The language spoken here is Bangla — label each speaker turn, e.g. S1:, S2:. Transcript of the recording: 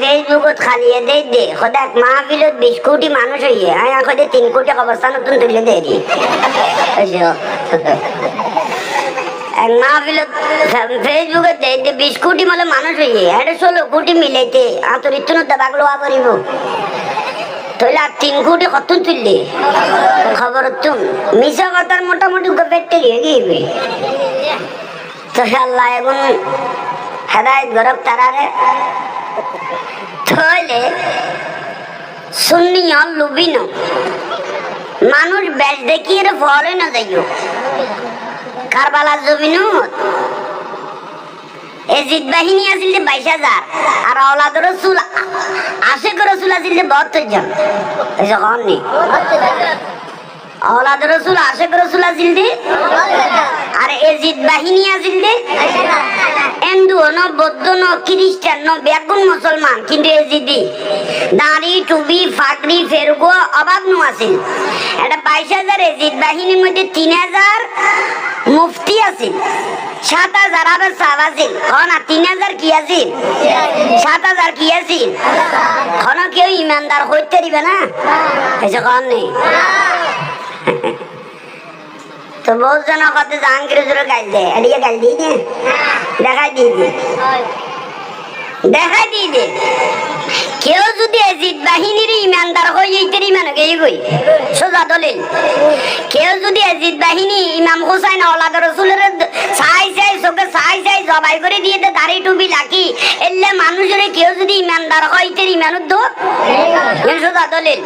S1: ফেসবুকত খালিয়ে দে দে সদায় এক মাহফিলত 20 কোটি মানুষ হইয়ে আয় আখদে 3 কোটি অবস্থা নতুন তুলে দেরি এক মাহফিলত ফেসবুকে দে দে 20 কোটি মানে মানুষ হইয়ে এটা 16 কোটি মিলাইতে আতরিত দাবাগ লোয়া পারিব তাহলে আর 3 কোটি কত তুললে খবর তুম মিশা কথার মোটামুটি পেটে লিয়ে গিয়ে তো আল্লাহ এখন হেদায়ত গরব তারারে তাহলে সুন্নি আর লুবি না মানুষ বেশ দেখিয়ে ফলে না যাইও কারবালার জমিন এজিদ বাহিনী আছিল 22,000 আর আওলাদ রাসূল আশিক রাসূল আছিল 72 জন যখন নি আওলাদ রাসূল আশিক রাসূল আছিল আর এজিদ বাহিনী আছিল হিন্দু ন বৌদ্ধ ন খ্রিস্টান ন বেগুন মুসলমান কিন্তু এজিদি দাড়ি টুপি ফাকড়ি ফেরগো অভাব নু আছিল এটা 22,000 এজিদ বাহিনীর মধ্যে 3,000 মুফতি আছিল 7,000 আবার সাহাবা আছিল না 3,000 কি আছিল 7,000 কি আছিল কোন কেউ ইমানদার হইতে দিবে না এসে কোন নেই তো বহুত জন কত জাহাঙ্গীর জোরে গাল দেয় এদিকে গাল দিয়ে দে দেখাই দিয়ে দে দেখাই দিয়ে দে কেউ যদি এজিদ বাহিনীর ইমানদার হয়ে এইটার ইমান গেই গই সোজা দলিল কেউ যদি এজিদ বাহিনী ইমাম হোসাইন আওলাদ রাসূলের ছাই ছাই চোখে ছাই ছাই জবাই করে দিয়ে দে দাড়ি টুপি লাকি এলে মানুষের কেউ যদি ইমানদার হয় এইটার ইমানত দো সোজা দলিল